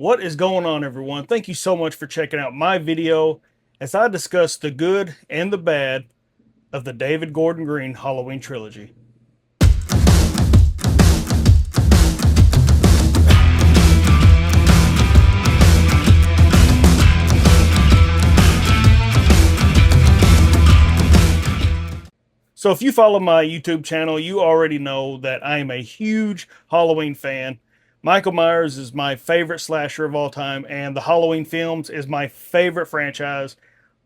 What is going on, everyone? Thank you so much for checking out my video as I discuss the good and the bad of the David Gordon Green Halloween trilogy. So if you follow my YouTube channel, you already know that I am a huge Halloween fan. Michael Myers is my favorite slasher of all time, and the Halloween films is my favorite franchise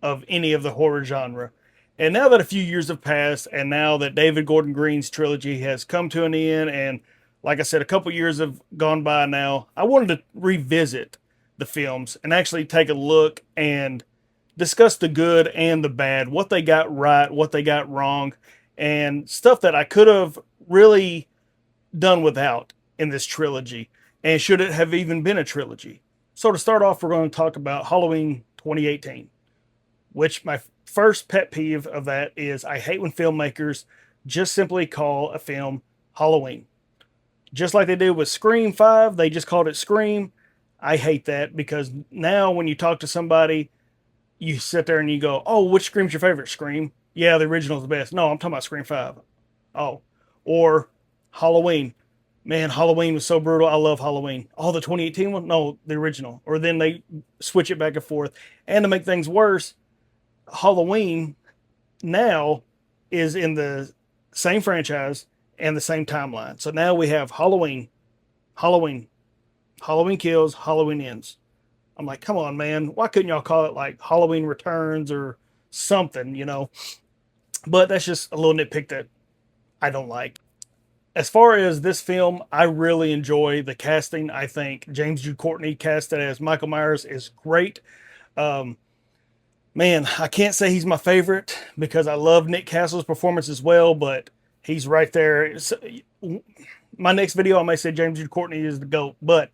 of any of the horror genre. And now that a few years have passed, and now that David Gordon Green's trilogy has come to an end, and like I said, a couple years have gone by now, I wanted to revisit the films and actually take a look and discuss the good and the bad, what they got right, what they got wrong, and stuff that I could have really done without in this trilogy. And should it have even been a trilogy? So to start off, we're going to talk about Halloween 2018, which my first pet peeve of that is I hate when filmmakers just simply call a film Halloween. Just like they did with Scream 5, they just called it Scream. I hate that because now when you talk to somebody, you sit there and you go, "Oh, which Scream's your favorite Scream?" "Yeah, the original's the best." "No, I'm talking about Scream 5. "Oh. Or Halloween. "Man, Halloween was so brutal. I love Halloween." "Oh, the 2018 one?" "No, the original." Or then they switch it back and forth. And to make things worse, Halloween now is in the same franchise and the same timeline. So now we have Halloween, Halloween, Halloween Kills, Halloween Ends. I'm like, come on, man. Why couldn't y'all call it like Halloween Returns or something? But that's just a little nitpick that I don't like. As far as this film, I really enjoy the casting. I think James Jude Courtney casted as Michael Myers is great. Um, Man, I can't say he's my favorite because I love Nick Castle's performance as well, but he's right there. My next video, I may say James Jude Courtney is the GOAT, but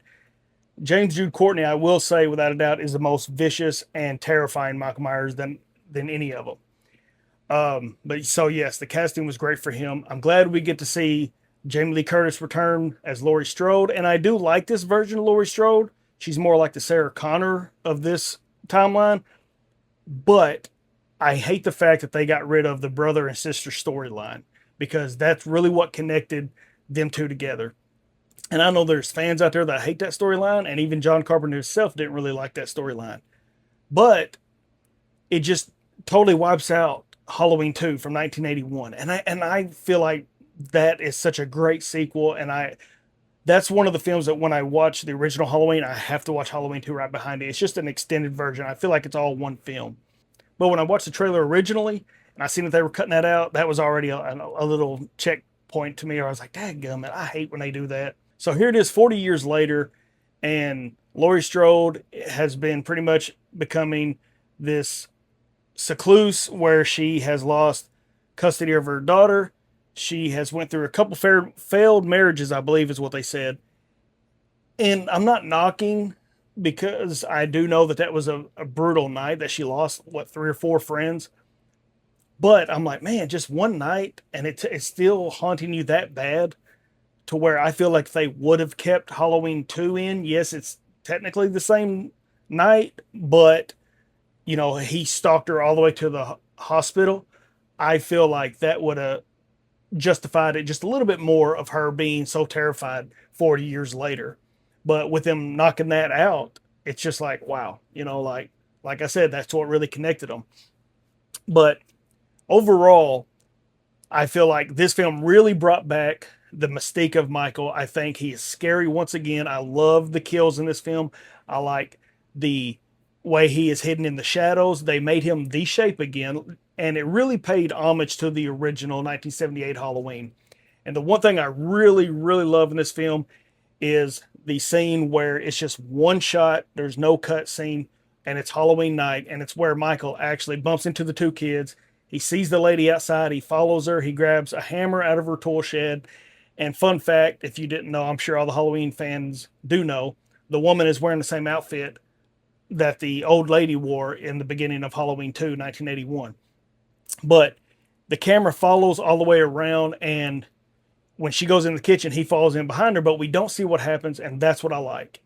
James Jude Courtney, I will say without a doubt, is the most vicious and terrifying Michael Myers than any of them. But so yes, the casting was great for him. I'm glad we get to see Jamie Lee Curtis return as Laurie Strode, and I do like this version of Laurie Strode. She's more like the Sarah Connor of this timeline, but I hate the fact that they got rid of the brother and sister storyline because that's really what connected them two together. And I know there's fans out there that hate that storyline, and even John Carpenter himself didn't really like that storyline. But it just totally wipes out Halloween 2 from 1981. And I feel like that is such a great sequel, and that's one of the films that when I watch the original Halloween, I have to watch Halloween 2 right behind it. It's just an extended version. I feel like it's all one film. But when I watched the trailer originally, and I seen that they were cutting that out, that was already a little checkpoint to me. Where I was like, dadgummit, I hate when they do that. So here it is 40 years later, and Laurie Strode has been pretty much becoming this secluse where she has lost custody of her daughter. She has went through a couple failed marriages, I believe is what they said. And I'm not knocking because I do know that was a brutal night that she lost, what, 3 or 4 friends. But I'm like, man, just one night and it's still haunting you that bad to where I feel like if they would have kept Halloween 2 in, yes, it's technically the same night, but he stalked her all the way to the hospital. I feel like that would have justified it just a little bit more of her being so terrified 40 years later. But with them knocking that out, it's just like, wow, like I said, that's what really connected them. But overall, I feel like this film really brought back the mystique of Michael. I think he is scary once again. I love the kills in this film. I like the way he is hidden in the shadows. They made him the Shape again, and it really paid homage to the original 1978 Halloween. And the one thing I really, really love in this film is the scene where it's just one shot, there's no cut scene, and it's Halloween night, and it's where Michael actually bumps into the 2 kids. He sees the lady outside, he follows her, he grabs a hammer out of her tool shed. And fun fact, if you didn't know, I'm sure all the Halloween fans do know, the woman is wearing the same outfit that the old lady wore in the beginning of Halloween 2, 1981. But the camera follows all the way around, and when she goes in the kitchen, he falls in behind her, but we don't see what happens, and that's what I like.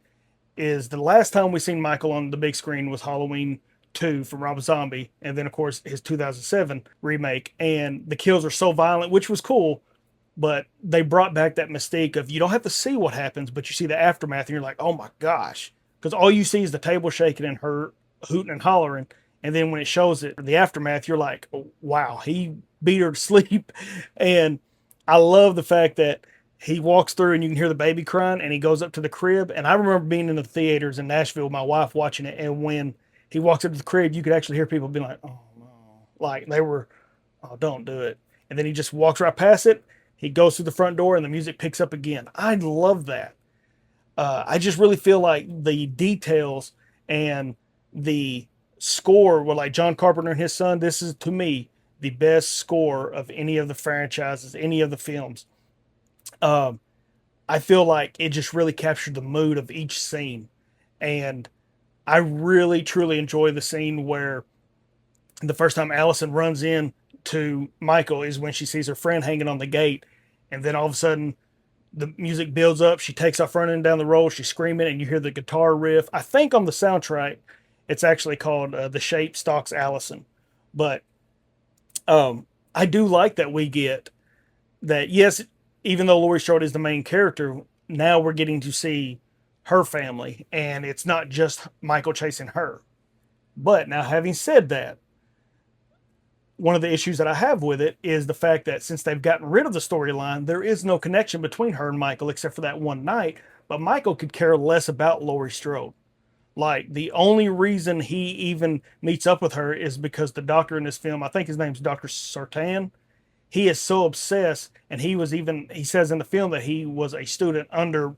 is the last time we seen Michael on the big screen was Halloween 2 from Rob Zombie, and then of course his 2007 remake. And the kills are so violent, which was cool, but they brought back that mystique of you don't have to see what happens, but you see the aftermath, and you're like, oh my gosh, because all you see is the table shaking and her hooting and hollering, and then when it shows it the aftermath, you're like, oh, wow, he beat her to sleep. And I love the fact that he walks through and you can hear the baby crying, and he goes up to the crib. And I remember being in the theaters in Nashville with my wife watching it, and when he walks up to the crib, you could actually hear people being like, oh no, like they were, oh, don't do it. And then he just walks right past it. He goes through the front door and the music picks up again. I love that. I just really feel like the details and the score were like John Carpenter and his son. This is, to me, the best score of any of the franchises, any of the films. Um, I feel like it just really captured the mood of each scene. And I really, truly enjoy the scene where the first time Allison runs in to Michael is when she sees her friend hanging on the gate. And then all of a sudden, the music builds up. She takes off running down the road. She's screaming, and you hear the guitar riff. I think on the soundtrack, it's actually called The Shape Stalks Allison. But I do like that we get that, yes, even though Laurie Strode is the main character, now we're getting to see her family, and it's not just Michael chasing her. But now, having said that, one of the issues that I have with it is the fact that since they've gotten rid of the storyline, there is no connection between her and Michael except for that one night. But Michael could care less about Laurie Strode. Like, the only reason he even meets up with her is because the doctor in this film, I think his name's Dr. Sartan, he is so obsessed, and he says in the film that he was a student under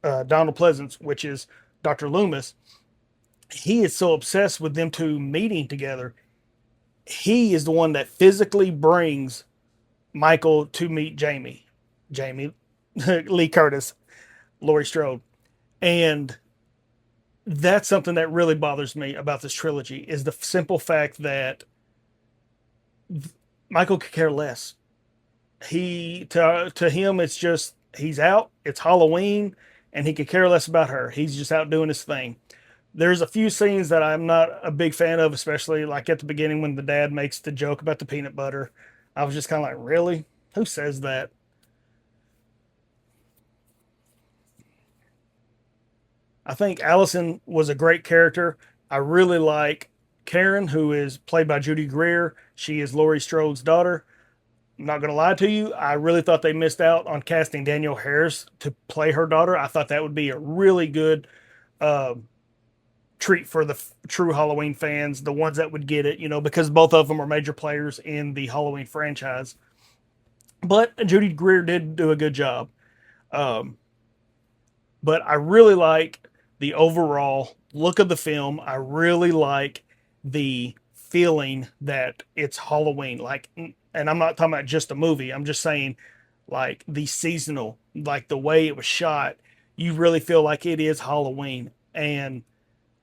Donald Pleasance, which is Dr. Loomis. He is so obsessed with them two meeting together. He is the one that physically brings Michael to meet Jamie Lee Curtis, Laurie Strode. And that's something that really bothers me about this trilogy, is the simple fact that Michael could care less. To him, it's just, he's out, it's Halloween, and he could care less about her. He's just out doing his thing. There's a few scenes that I'm not a big fan of, especially like at the beginning when the dad makes the joke about the peanut butter. I was just kind of like, really? Who says that? I think Allison was a great character. I really like Karen, who is played by Judy Greer. She is Laurie Strode's daughter. I'm not going to lie to you. I really thought they missed out on casting Danielle Harris to play her daughter. I thought that would be a really good uh, treat for the true Halloween fans, the ones that would get it, because both of them are major players in the Halloween franchise. But Judy Greer did do a good job. Um, but I really like the overall look of the film. I really like the feeling that it's Halloween. Like, and I'm not talking about just a movie. I'm just saying, like, the seasonal, like the way it was shot. You really feel like it is Halloween. And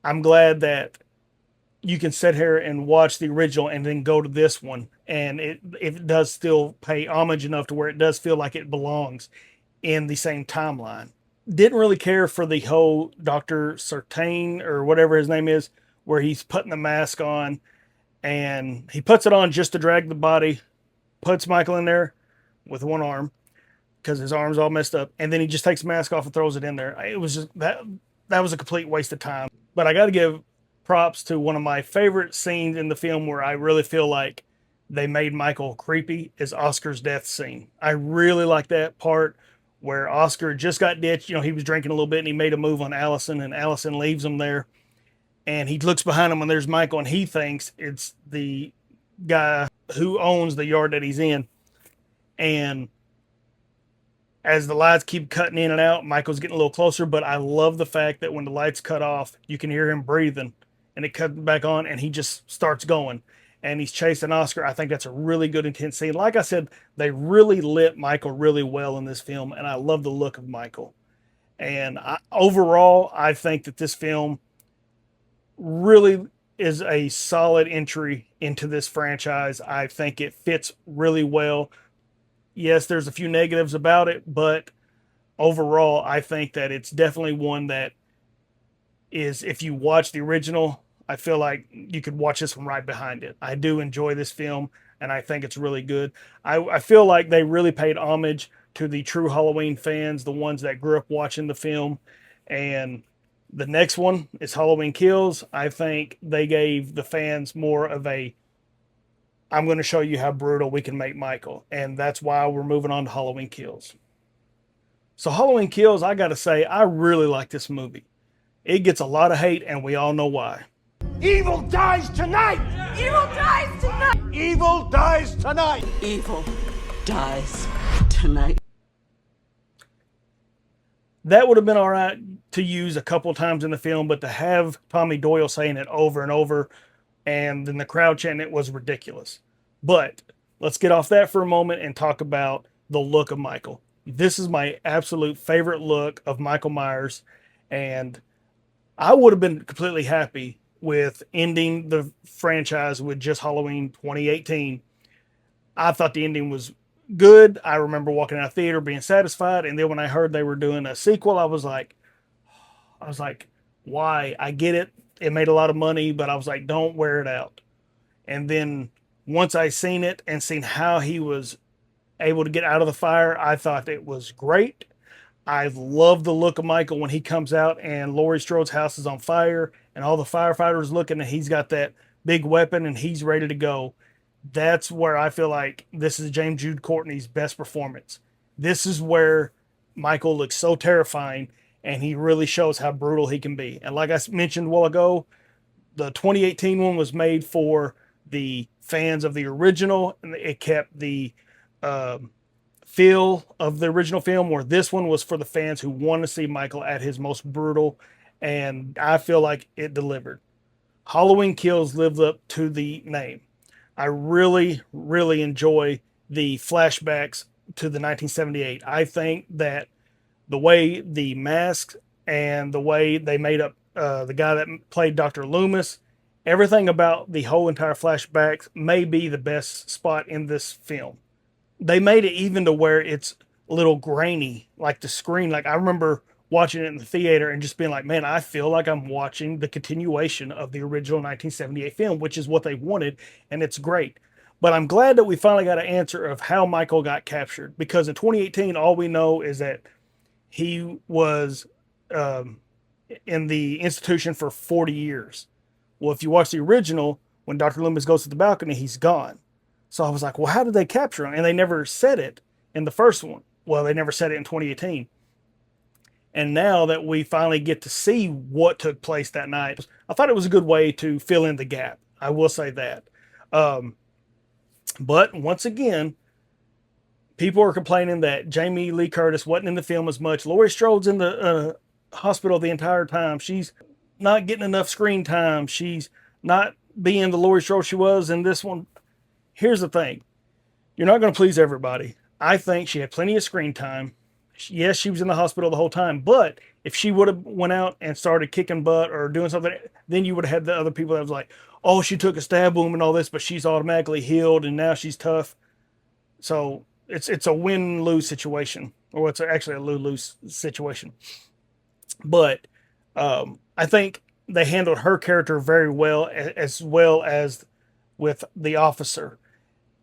I'm glad that you can sit here and watch the original and then go to this one, and it does still pay homage enough to where it does feel like it belongs in the same timeline. Didn't really care for the whole Dr. Sartain or whatever his name is, where he's putting the mask on, and he puts it on just to drag the body, puts Michael in there with one arm because his arm's all messed up, and then he just takes the mask off and throws it in there. It was just that was a complete waste of time. But I got to give props to one of my favorite scenes in the film where I really feel like they made Michael creepy, is Oscar's death scene. I really like that part where Oscar just got ditched. He was drinking a little bit and he made a move on Allison, and Allison leaves him there. And he looks behind him and there's Michael, and he thinks it's the guy who owns the yard that he's in. And as the lights keep cutting in and out, Michael's getting a little closer, but I love the fact that when the lights cut off, you can hear him breathing, and it cuts back on, and he just starts going, and he's chasing Oscar. I think that's a really good, intense scene. Like I said, they really lit Michael really well in this film, and I love the look of Michael. And overall, I think that this film really is a solid entry into this franchise. I think it fits really well. Yes, there's a few negatives about it, but overall, I think that it's definitely one that is if you watch the original, I feel like you could watch this one right behind it. I do enjoy this film, and I think it's really good. I feel like they really paid homage to the true Halloween fans, the ones that grew up watching the film. And the next one is Halloween Kills. I think they gave the fans more of a, I'm going to show you how brutal we can make Michael. And that's why we're moving on to Halloween Kills. So Halloween Kills, I got to say, I really like this movie. It gets a lot of hate, and we all know why. Evil dies tonight! Evil dies tonight! Evil dies tonight! Evil dies tonight. That would have been all right to use a couple times in the film, but to have Tommy Doyle saying it over and over and then the crowd chanting it was ridiculous. But let's get off that for a moment and talk about the look of Michael. This is my absolute favorite look of Michael Myers, and I would have been completely happy with ending the franchise with just Halloween 2018. I thought the ending was good. I remember walking out of theater being satisfied, and then when I heard they were doing a sequel, I was like, why? I get it. It made a lot of money, but I was like, don't wear it out. And then once I seen it and seen how he was able to get out of the fire, I thought it was great. I love the look of Michael when he comes out and Laurie Strode's house is on fire and all the firefighters looking, and he's got that big weapon and he's ready to go. That's where I feel like this is James Jude Courtney's best performance. This is where Michael looks so terrifying, and he really shows how brutal he can be. And like I mentioned a while ago, the 2018 one was made for the fans of the original, and it kept the feel of the original film, where this one was for the fans who want to see Michael at his most brutal, and I feel like it delivered. Halloween Kills lived up to the name. I really, really enjoy the flashbacks to the 1978. I think that the way the masks and the way they made up the guy that played Dr. Loomis, everything about the whole entire flashbacks may be the best spot in this film. They made it even to where it's a little grainy, like the screen. Like I remember watching it in the theater and just being like, man, I feel like I'm watching the continuation of the original 1978 film, which is what they wanted, and it's great. But I'm glad that we finally got an answer of how Michael got captured, because in 2018, all we know is that he was in the institution for 40 years. Well, if you watch the original, when Dr. Loomis goes to the balcony, he's gone. So I was like, well, how did they capture him? And they never said it in the first one. Well, they never said it in 2018. And now that we finally get to see what took place that night, I thought it was a good way to fill in the gap. I will say that. But once again, people are complaining that Jamie Lee Curtis wasn't in the film as much. Laurie Strode's in the hospital the entire time. She's not getting enough screen time. She's not being the Laurie Strode she was in this one. Here's the thing. You're not going to please everybody. I think she had plenty of screen time. Yes, she was in the hospital the whole time, but if she would have went out and started kicking butt or doing something, then you would have had the other people that was like, oh, she took a stab wound and all this, but she's automatically healed and now she's tough. So it's a win-lose situation, or it's actually a lose-lose situation. But I think they handled her character very well as with the officer.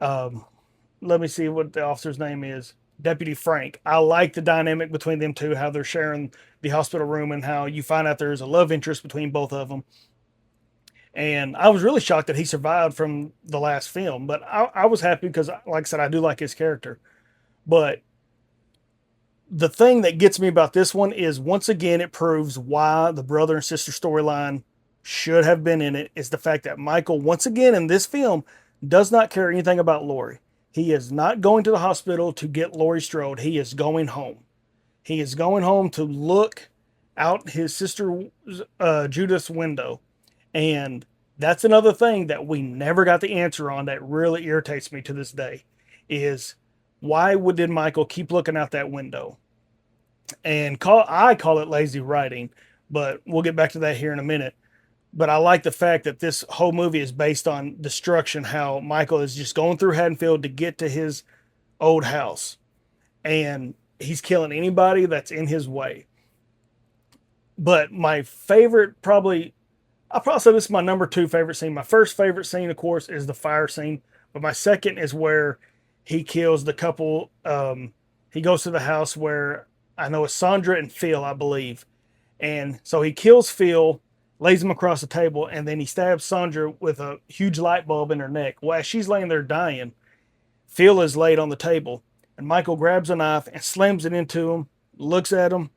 Let me see what the officer's name is. Deputy Frank. I like the dynamic between them two, how they're sharing the hospital room and how you find out there's a love interest between both of them. And I was really shocked that he survived from the last film, but I was happy because, like I said, I do like his character. But the thing that gets me about this one is, once again, it proves why the brother and sister storyline should have been in it, is the fact that Michael, once again in this film, does not care anything about Laurie. He is not going to the hospital to get Laurie Strode. He is going home. He is going home to look out his sister Judith's window. And that's another thing that we never got the answer on that really irritates me to this day, is why did Michael keep looking out that window? And I call it lazy writing, but we'll get back to that here in a minute. But I like the fact that this whole movie is based on destruction, how Michael is just going through Haddonfield to get to his old house. And he's killing anybody that's in his way. But my favorite, I'll probably say this is my number two favorite scene. My first favorite scene, of course, is the fire scene. But my second is where he kills the couple. He goes to the house where I know it's Sandra and Phil, I believe. And so he kills Phil, lays him across the table, and then he stabs Sandra with a huge light bulb in her neck. Well, as she's laying there dying, Phil is laid on the table, and Michael grabs a knife and slams it into him, looks at him,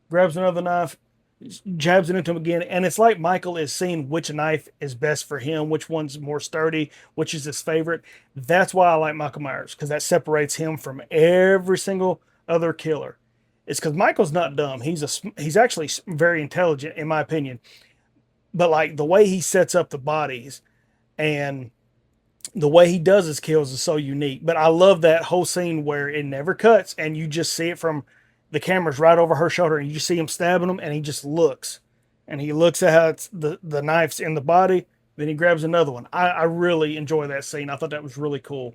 grabs another knife, jabs it into him again. And it's like Michael is seeing which knife is best for him, which one's more sturdy, which is his favorite. That's why I like Michael Myers, because that separates him from every single other killer. It's because Michael's not dumb. He's actually very intelligent, in my opinion. But like the way he sets up the bodies and the way he does his kills is so unique. But I love that whole scene where it never cuts and you just see it from the camera's right over her shoulder and you just see him stabbing him and he just looks. And he looks at how it's the knife's in the body, then he grabs another one. I really enjoy that scene. I thought that was really cool.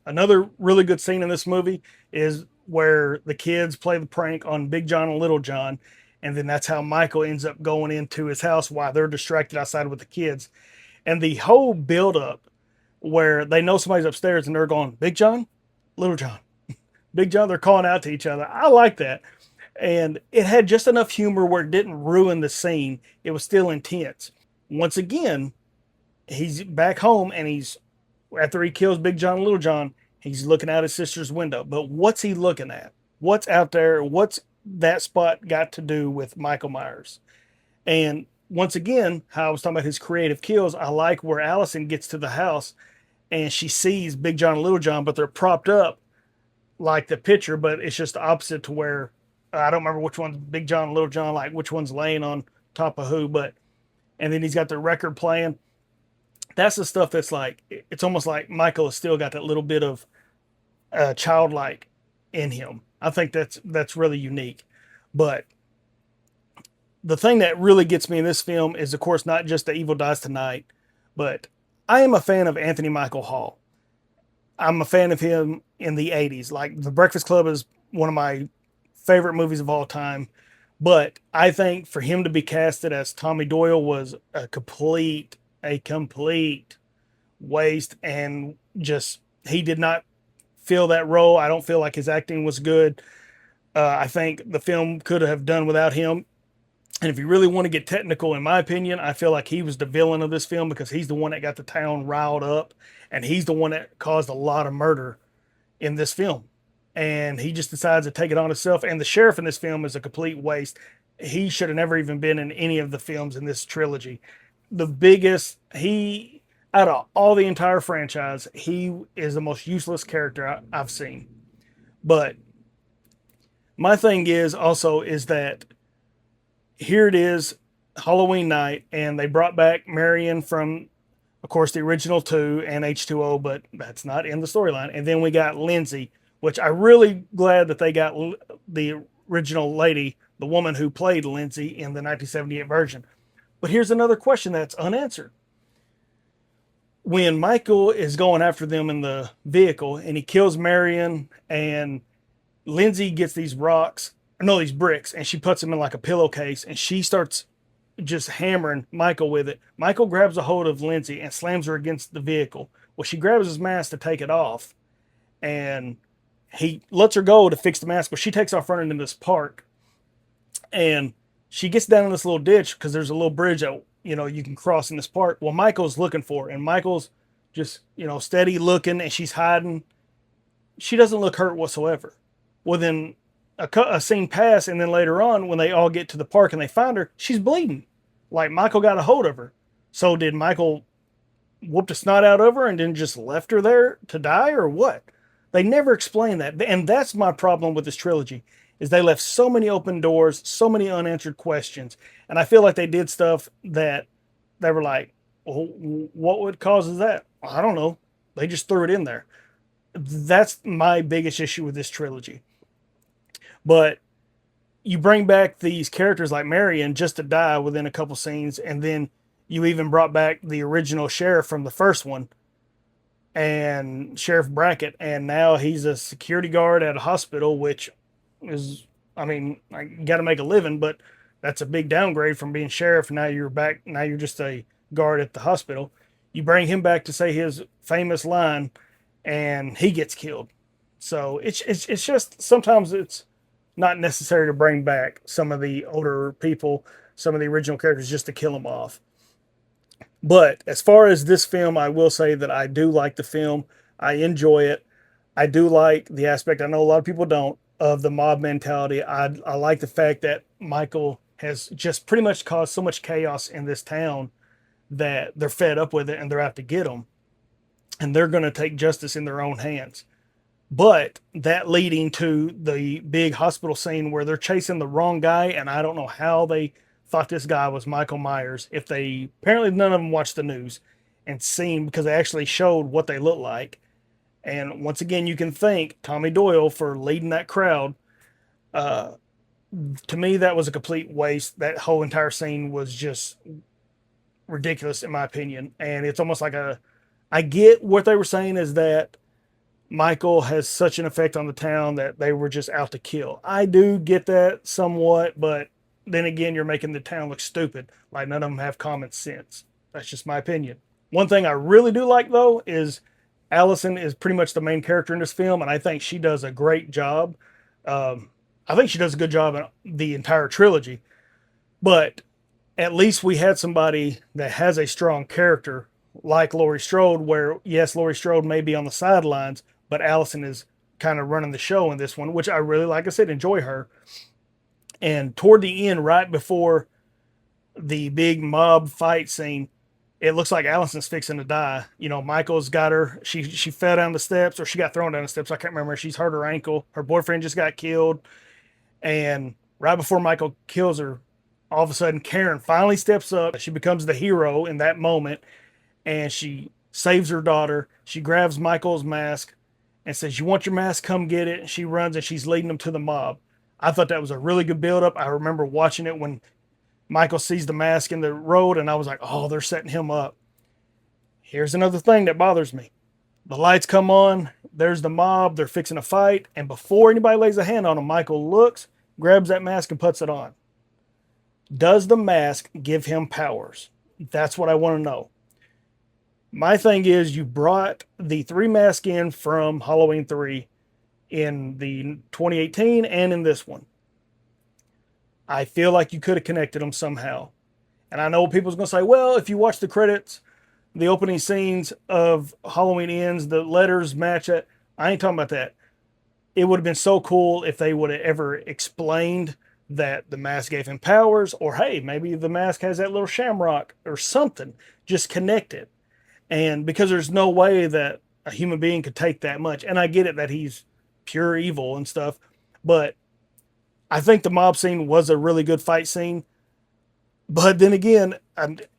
Another really good scene in this movie is where the kids play the prank on Big John and Little John. And then that's how Michael ends up going into his house while they're distracted outside with the kids. And the whole build up where they know somebody's upstairs and they're going, Big John, Little John, Big John, they're calling out to each other. I like that. And it had just enough humor where it didn't ruin the scene. It was still intense. Once again, he's back home and after he kills Big John and Little John, he's looking out his sister's window. But what's he looking at? What's out there? What's that spot got to do with Michael Myers? And once again, how I was talking about his creative kills, I like where Allison gets to the house and she sees Big John and Little John, but they're propped up like the picture, but it's just the opposite to where I don't remember which one's Big John and Little John, like which one's laying on top of who, but and then he's got the record playing. That's the stuff that's like, it's almost like Michael has still got that little bit of childlike in him. I think that's really unique. But the thing that really gets me in this film is, of course, not just The Evil Dies Tonight, but I am a fan of Anthony Michael Hall. I'm a fan of him in the 80s. Like The Breakfast Club is one of my favorite movies of all time. But I think for him to be casted as Tommy Doyle was a complete waste, and just he did not fill that role. I don't feel like his acting was good. I think the film could have done without him. And if you really want to get technical, in my opinion, I feel like he was the villain of this film because he's the one that got the town riled up and he's the one that caused a lot of murder in this film. And he just decides to take it on himself. And the sheriff in this film is a complete waste. He should have never even been in any of the films in this trilogy. Out of all the entire franchise, he is the most useless character I've seen. But my thing is that here it is, Halloween night, and they brought back Marion from, of course, the original 2 and H2O, but that's not in the storyline. And then we got Lindsay, which I'm really glad that they got the original lady, the woman who played Lindsay in the 1978 version. But here's another question that's unanswered. When Michael is going after them in the vehicle and he kills Marion and Lindsay gets these bricks, and she puts them in like a pillowcase and she starts just hammering Michael with it. Michael grabs a hold of Lindsay and slams her against the vehicle. Well, she grabs his mask to take it off and he lets her go to fix the mask, but she takes off running into this park and she gets down in this little ditch because there's a little bridge that, you can cross in this park. Well, Michael's looking for her and Michael's just, steady looking and she's hiding. She doesn't look hurt whatsoever. Well, then a scene pass, and then later on, when they all get to the park and they find her, she's bleeding. Like Michael got a hold of her. So did Michael whoop the snot out of her and then just left her there to die, or what? They never explain that. And that's my problem with this trilogy, is they left so many open doors, so many unanswered questions. And I feel like they did stuff that they were like, well, what would cause that? I don't know. They just threw it in there. That's my biggest issue with this trilogy. But you bring back these characters like Marion just to die within a couple scenes, and then you even brought back the original sheriff from the first one, and Sheriff Brackett, and now he's a security guard at a hospital, which is, I got to make a living, but That's a big downgrade from being sheriff. Now you're back. Now you're just a guard at the hospital. You bring him back to say his famous line, and he gets killed. So it's just sometimes it's not necessary to bring back some of the older people, some of the original characters, just to kill them off. But as far as this film, I will say that I do like the film. I enjoy it. I do like the aspect, I know a lot of people don't, of the mob mentality. I like the fact that Michael has just pretty much caused so much chaos in this town that they're fed up with it and they're out to get him. And they're going to take justice in their own hands. But that leading to the big hospital scene where they're chasing the wrong guy, and I don't know how they thought this guy was Michael Myers. If they apparently none of them watched the news and seen, because they actually showed what they look like. And once again, you can thank Tommy Doyle for leading that crowd. To me, that was a complete waste. That whole entire scene was just ridiculous, in my opinion. And it's almost like I get what they were saying is that Michael has such an effect on the town that they were just out to kill. I do get that somewhat, but then again, you're making the town look stupid. Like none of them have common sense. That's just my opinion. One thing I really do like, though, is Allison is pretty much the main character in this film, and I think she does a great job. I think she does a good job in the entire trilogy. But at least we had somebody that has a strong character like Laurie Strode, where, yes, Laurie Strode may be on the sidelines, but Allison is kind of running the show in this one, which I really, like I said, enjoy her. And toward the end, right before the big mob fight scene, it looks like Allison's fixing to die. You know, Michael's got her. She fell down the steps, or she got thrown down the steps. I can't remember. She's hurt her ankle. Her boyfriend just got killed. And right before Michael kills her, all of a sudden, Karen finally steps up. She becomes the hero in that moment. And she saves her daughter. She grabs Michael's mask and says, "You want your mask? Come get it." And she runs and she's leading them to the mob. I thought that was a really good build-up. I remember watching it when Michael sees the mask in the road, and I was like, oh, they're setting him up. Here's another thing that bothers me. The lights come on. There's the mob. They're fixing a fight. And before anybody lays a hand on him, Michael looks, grabs that mask, and puts it on. Does the mask give him powers? That's what I want to know. My thing is, you brought the 3 mask in from Halloween 3 in the 2018 and in this one. I feel like you could have connected them somehow. And I know people's going to say, well, if you watch the credits, the opening scenes of Halloween Ends, the letters match it. I ain't talking about that. It would have been so cool if they would have ever explained that the mask gave him powers, or hey, maybe the mask has that little shamrock or something. Just connect it. And because there's no way that a human being could take that much. And I get it that he's pure evil and stuff, but I think the mob scene was a really good fight scene. But then again,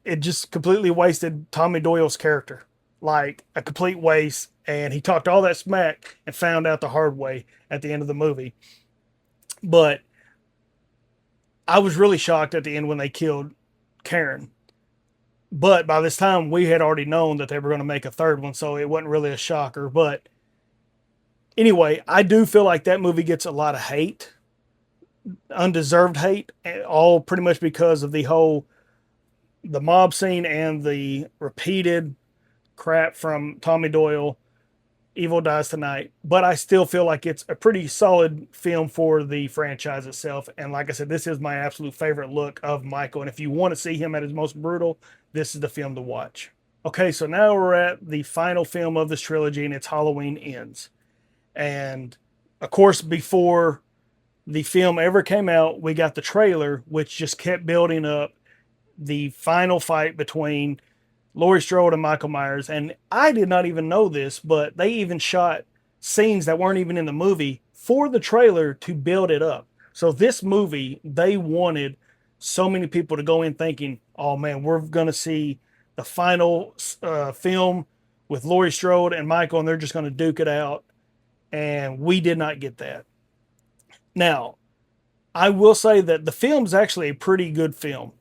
it just completely wasted Tommy Doyle's character. Like a complete waste. And he talked all that smack and found out the hard way at the end of the movie. But I was really shocked at the end when they killed Karen. But by this time, we had already known that they were going to make a third one, so it wasn't really a shocker. But anyway, I do feel like that movie gets a lot of hate, undeserved hate, all pretty much because of the mob scene and the repeated crap from Tommy Doyle, Evil Dies Tonight. But I still feel like it's a pretty solid film for the franchise itself. And like I said, this is my absolute favorite look of Michael. And if you want to see him at his most brutal, this is the film to watch. Okay, so now we're at the final film of this trilogy, and it's Halloween Ends. And of course, before the film ever came out, we got the trailer, which just kept building up the final fight between Laurie Strode and Michael Myers. And I did not even know this, but they even shot scenes that weren't even in the movie for the trailer to build it up. So this movie, they wanted so many people to go in thinking, oh man, we're going to see the final film with Laurie Strode and Michael, and they're just going to duke it out. And we did not get that. Now, I will say that the film is actually a pretty good film,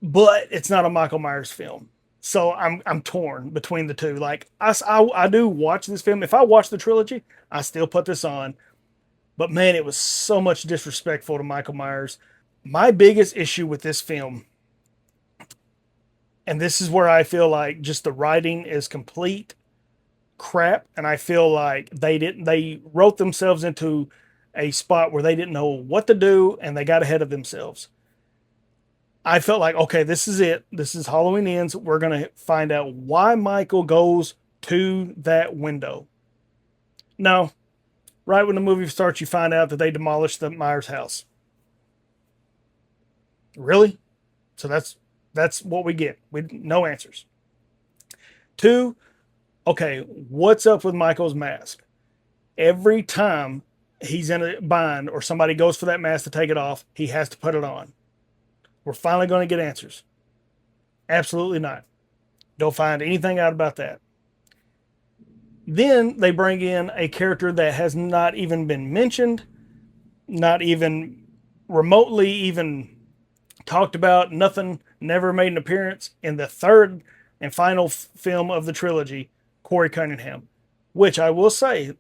but it's not a Michael Myers film. So I'm torn between the two. Like I do watch this film. If I watch the trilogy, I still put this on. But man, it was so much disrespectful to Michael Myers. My biggest issue with this film, and this is where I feel like just the writing is complete crap, and I feel like they wrote themselves into a spot where they didn't know what to do and they got ahead of themselves. I felt like, okay, this is it. This is Halloween Ends. We're going to find out why Michael goes to that window. No, right when the movie starts, you find out that they demolished the Myers house. Really? So that's what we get. No answers. Two, okay, what's up with Michael's mask? Every time he's in a bind or somebody goes for that mask to take it off, he has to put it on. We're finally going to get answers. Absolutely not. Don't find anything out about that. Then they bring in a character that has not even been mentioned, not even remotely even talked about, nothing, never made an appearance in the third and final film of the trilogy, Corey Cunningham, which I will say,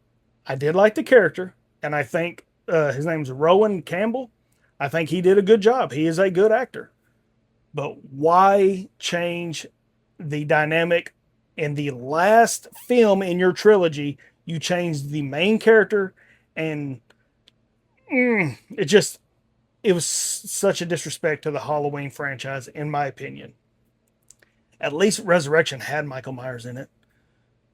I did like the character, and I think his name's Rowan Campbell. I think he did a good job. He is a good actor. But why change the dynamic in the last film in your trilogy? You changed the main character, and it was such a disrespect to the Halloween franchise, in my opinion. At least Resurrection had Michael Myers in it.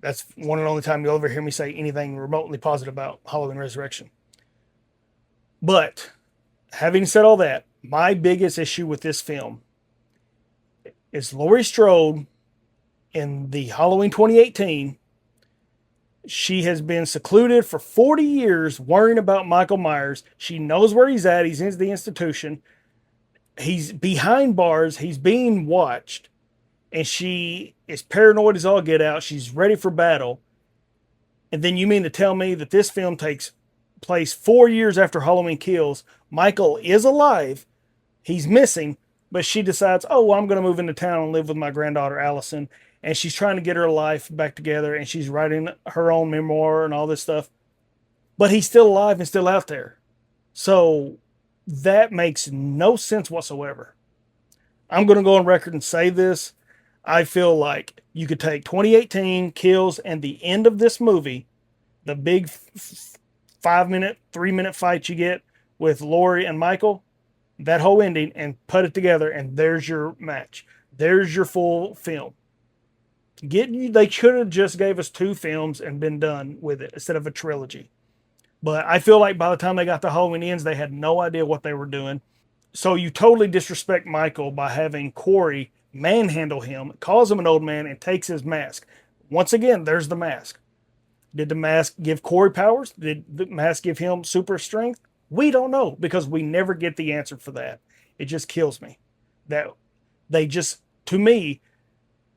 That's one and only time you'll ever hear me say anything remotely positive about Halloween Resurrection. But having said all that, my biggest issue with this film is Laurie Strode in the Halloween 2018. She has been secluded for 40 years worrying about Michael Myers. She knows where he's at. He's in the institution. He's behind bars. He's being watched. And she is paranoid as all get out. She's ready for battle. And then you mean to tell me that this film takes place 4 years after Halloween Kills? Michael is alive. He's missing. But she decides, oh, well, I'm going to move into town and live with my granddaughter, Allison. And she's trying to get her life back together. And she's writing her own memoir and all this stuff. But he's still alive and still out there. So that makes no sense whatsoever. I'm going to go on record and say this. I feel like you could take 2018 Kills and the end of this movie, the big 5-minute, 3-minute fight you get with Laurie and Michael, that whole ending, and put it together, and there's your match. There's your full film. They should have just gave us 2 films and been done with it instead of a trilogy. But I feel like by the time they got to Halloween Ends, they had no idea what they were doing. So you totally disrespect Michael by having Corey manhandle him, calls him an old man, and takes his mask. Once again, there's the mask. Did the mask give Corey powers? Did the mask give him super strength? We don't know, because we never get the answer for that. It just kills me. That they just, to me,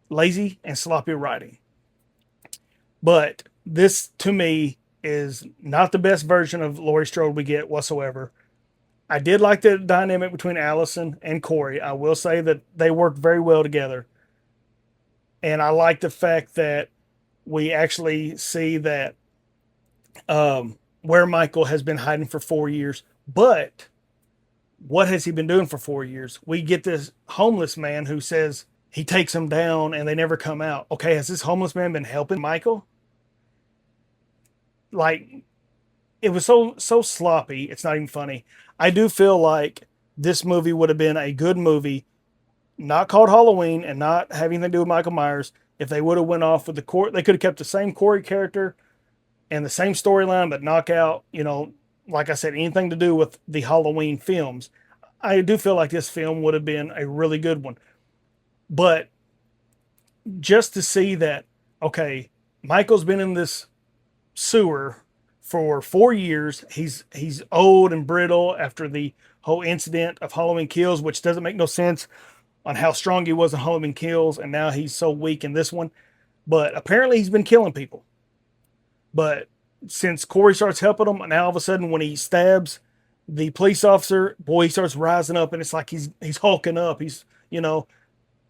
lazy and sloppy writing. But this, to me, is not the best version of Laurie Strode we get whatsoever. I did like the dynamic between Allison and Corey. I will say that they worked very well together. And I like the fact that we actually see that where Michael has been hiding for 4 years. But what has he been doing for 4 years? We get this homeless man who says he takes them down and they never come out. Okay, has this homeless man been helping Michael? Like, it was so sloppy, it's not even funny. I do feel like this movie would have been a good movie, not called Halloween and not having anything to do with Michael Myers, if they would have went off with the Corey. They could have kept the same Corey character and the same storyline, but knock out, like I said, anything to do with the Halloween films. I do feel like this film would have been a really good one. But just to see that, okay, Michael's been in this sewer for 4 years. He's old and brittle after the whole incident of Halloween Kills, which doesn't make no sense on how strong he was in Halloween Kills, and now he's so weak in this one. But apparently he's been killing people. But since Corey starts helping him, now all of a sudden when he stabs the police officer, boy, he starts rising up, and it's like he's hulking up.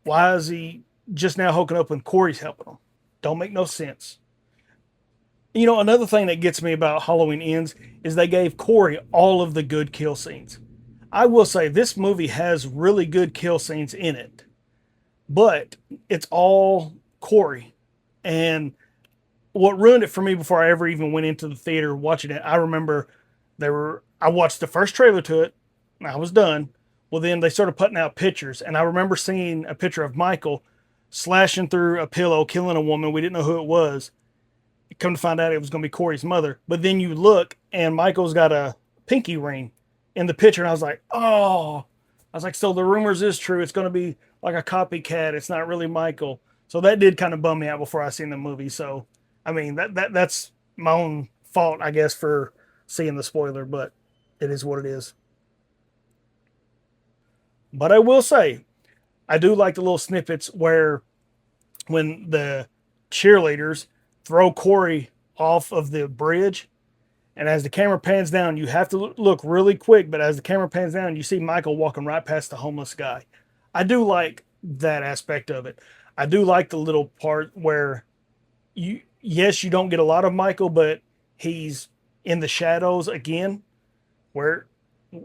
Why is he just now hulking up when Corey's helping him? Don't make no sense. You know, another thing that gets me about Halloween Ends is they gave Corey all of the good kill scenes. I will say this movie has really good kill scenes in it, but it's all Corey. And what ruined it for me before I ever even went into the theater watching it, I remember I watched the first trailer to it, and I was done. Well, then they started putting out pictures, and I remember seeing a picture of Michael slashing through a pillow, killing a woman. We didn't know who it was. Come to find out it was going to be Corey's mother. But then you look, and Michael's got a pinky ring in the picture, and I was like, oh. I was like, so the rumors is true. It's going to be like a copycat. It's not really Michael. So that did kind of bum me out before I seen the movie. So, I mean, that's my own fault, I guess, for seeing the spoiler, but it is what it is. But I will say, I do like the little snippets where when the cheerleaders throw Corey off of the bridge, and as the camera pans down, you have to look really quick, but as the camera pans down, you see Michael walking right past the homeless guy. I do like that aspect of it. I do like the little part where you don't get a lot of Michael, but he's in the shadows again, where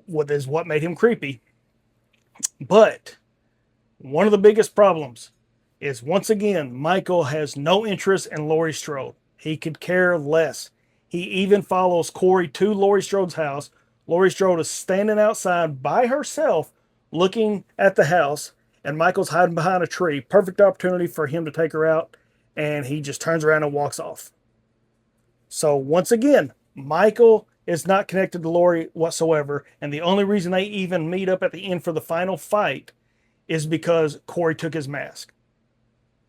what made him creepy. But one of the biggest problems is, once again, Michael has no interest in Laurie Strode. He could care less. He even follows Corey to Laurie Strode's house. Laurie Strode is standing outside by herself looking at the house, and Michael's hiding behind a tree. Perfect opportunity for him to take her out, and he just turns around and walks off. So once again, Michael is not connected to Laurie whatsoever, and the only reason they even meet up at the end for the final fight is because Corey took his mask.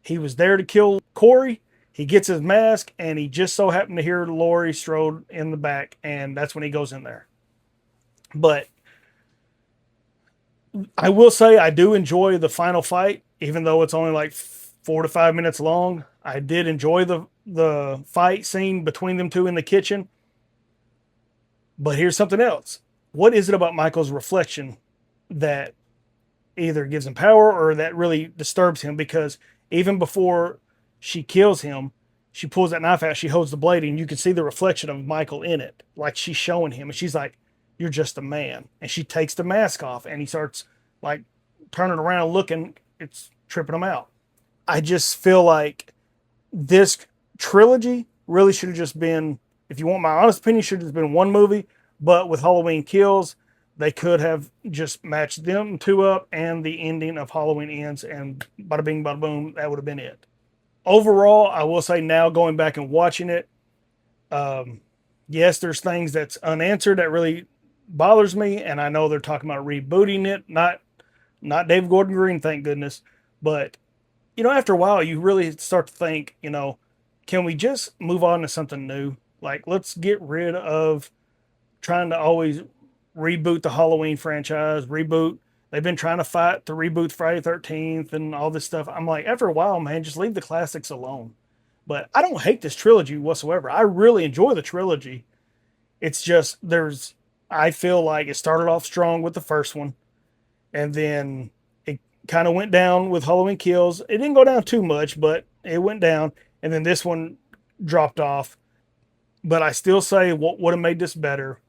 He was there to kill Corey. He gets his mask, and he just so happened to hear Laurie Strode in the back, and that's when he goes in there. But I will say I do enjoy the final fight, even though it's only like 4 to 5 minutes long. I did enjoy the fight scene between them two in the kitchen. But here's something else. What is it about Michael's reflection that either gives him power or that really disturbs him? Because even before she kills him, she pulls that knife out, she holds the blade, and you can see the reflection of Michael in it. Like she's showing him, and she's like, you're just a man. And she takes the mask off, and he starts like turning around looking. It's tripping him out. I just feel like this trilogy really should have just been, if you want my honest opinion, should have been one movie. But with Halloween Kills, they could have just matched them two up and the ending of Halloween Ends, and bada bing, bada boom, that would have been it. Overall, I will say now going back and watching it, yes, there's things that's unanswered that really bothers me, and I know they're talking about rebooting it, not David Gordon Green, thank goodness. But, you know, after a while, you really start to think, you know, can we just move on to something new? Like, let's get rid of trying to always reboot the Halloween franchise, They've been trying to fight to reboot Friday the 13th and all this stuff. I'm like, after a while, man, just leave the classics alone. But I don't hate this trilogy whatsoever. I really enjoy the trilogy. It's just, I feel like it started off strong with the first one, and then it kind of went down with Halloween Kills. It didn't go down too much, but it went down, and then this one dropped off. But I still say what would have made this better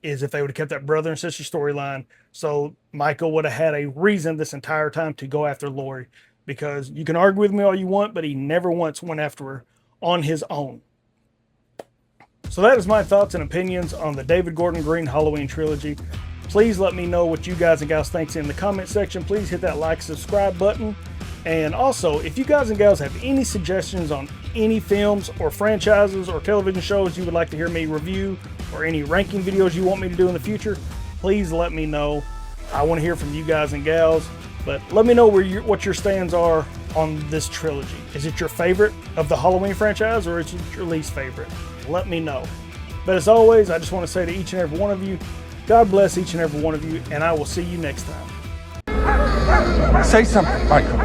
is if they would have kept that brother and sister storyline, so Michael would have had a reason this entire time to go after Laurie. Because you can argue with me all you want, but he never once went after her on his own. So that is my thoughts and opinions on the David Gordon Green Halloween trilogy. Please let me know what you guys and gals think in the comment section. Please hit that like, subscribe button. And also, if you guys and gals have any suggestions on any films or franchises or television shows you would like to hear me review, or any ranking videos you want me to do in the future, please let me know. I want to hear from you guys and gals. But let me know what your stands are on this trilogy. Is it your favorite of the Halloween franchise, or is it your least favorite? Let me know. But as always, I just want to say to each and every one of you, God bless each and every one of you, and I will see you next time. Say something, Michael.